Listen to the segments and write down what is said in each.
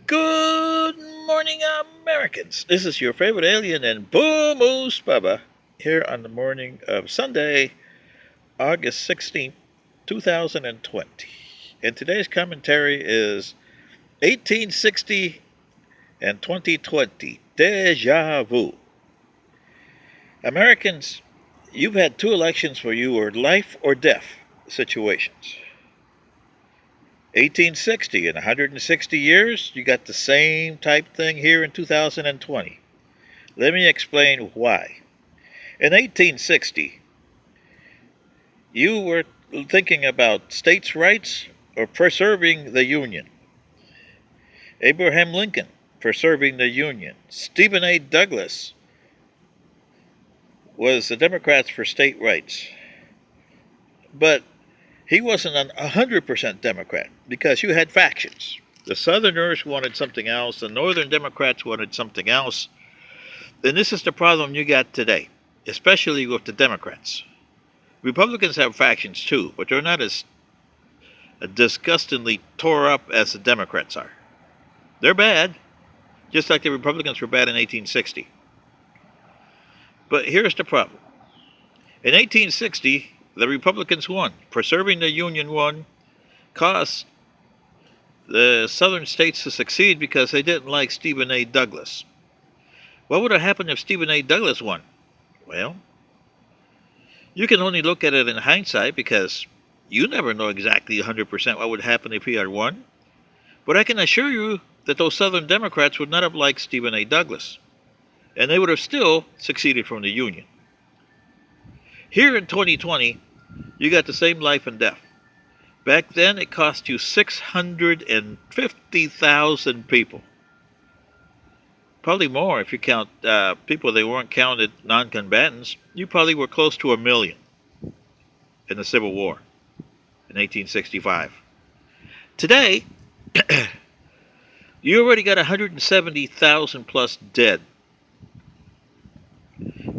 Good morning, Americans. This is your favorite alien and Boo Moose Bubba here on the morning of Sunday, August 16th, 2020. And today's commentary is 1860 and 2020. Dejavue. Americans, you've had two elections where you were life or death situations. 1860, in 160 years, you got the same type thing here in 2020. Let me explain why. In 1860, you were thinking about states' rights or preserving the Union. Abraham Lincoln, preserving the Union. Stephen A. Douglas was the Democrats for state rights. But he wasn't a 100% Democrat because you had factions. The Southerners wanted something else. The Northern Democrats wanted something else. And this is the problem you got today, especially with the Democrats. Republicans have factions too, but they're not as disgustingly tore up as the Democrats are. They're bad, just like the Republicans were bad in 1860. But here's the problem. In 1860, the Republicans won. Preserving the Union won, caused the southern states to succeed because they didn't like Stephen A. Douglas. What would have happened if Stephen A. Douglas won? Well, you can only look at it in hindsight because you never know exactly 100% what would happen if he had won. But I can assure you that those Southern Democrats would not have liked Stephen A. Douglas, and they would have still succeeded from the Union. Here in 2020, you got the same life and death. Back then, it cost you 650,000 people. Probably more if you count people that weren't counted non-combatants. You probably were close to 1 million in the Civil War in 1865. Today, you already got 170,000 plus dead.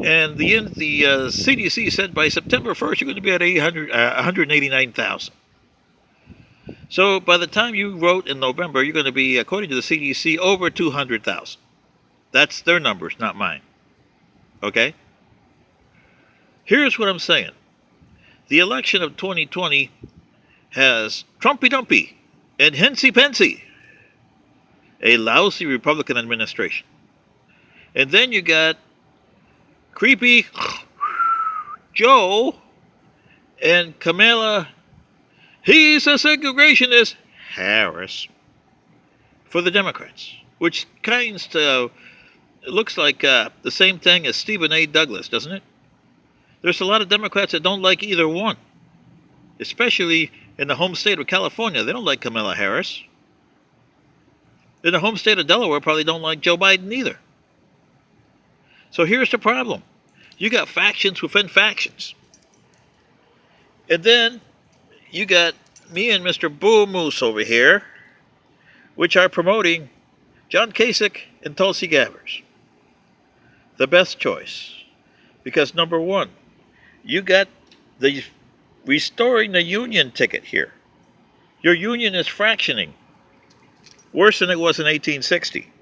And the CDC said by September 1st, you're going to be at 189,000. So by the time you wrote in November, you're going to be, according to the CDC, over 200,000. That's their numbers, not mine. Okay? Here's what I'm saying. The election of 2020 has Trumpy Dumpy and Hensy Pensy, a lousy Republican administration. And then you got Creepy Joe and Kamala, he's a segregationist, Harris, for the Democrats, which kind of looks like the same thing as Stephen A. Douglas, doesn't it? There's a lot of Democrats that don't like either one, especially in the home state of California. They don't like Kamala Harris. In the home state of Delaware, probably don't like Joe Biden either. So here's the problem. You got factions within factions. And then you got me and Mr. Boo Moose over here, which are promoting John Kasich and Tulsi Gabbard. The best choice. Because number one, you got the restoring the union ticket here. Your union is fractioning. Worse than it was in 1860.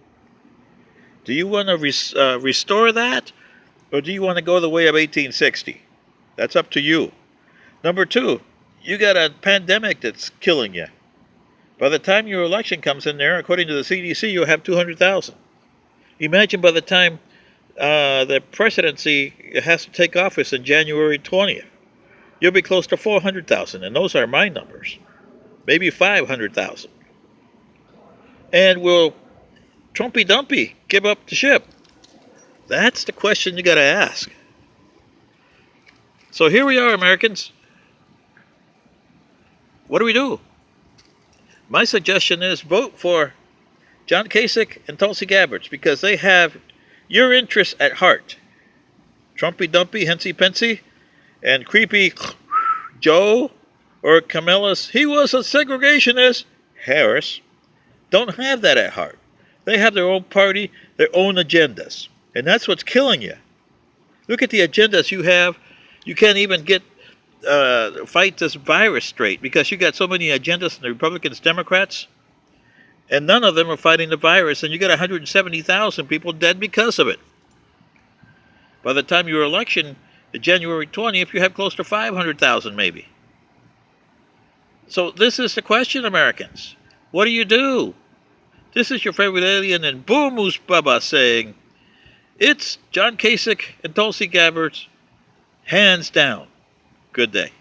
Do you want to restore that? Or do you want to go the way of 1860? That's up to you. Number two, you got a pandemic that's killing you. By the time your election comes in there, according to the CDC, you'll have 200,000. Imagine by the time the presidency has to take office in January 20th, you'll be close to 400,000, and those are my numbers. Maybe 500,000. And will Trumpy Dumpy give up the ship? That's the question you got to ask. So here we are, Americans. What do we do? My suggestion is vote for John Kasich and Tulsi Gabbard because they have your interests at heart. Trumpy Dumpy, Hensy Pensy, and Creepy Joe or Kamala's, he was a segregationist, Harris, don't have that at heart. They have their own party, their own agendas. And that's what's killing you. Look at the agendas you have. You can't even get fight this virus straight because you got so many agendas in the Republicans, Democrats. And none of them are fighting the virus, and you got 170,000 people dead because of it. By the time your election, January 20th, you have close to 500,000 maybe. So this is the question, Americans. What do you do? This is your favorite alien and Boom Moose Bubba saying, it's John Kasich and Tulsi Gabbard, hands down. Good day.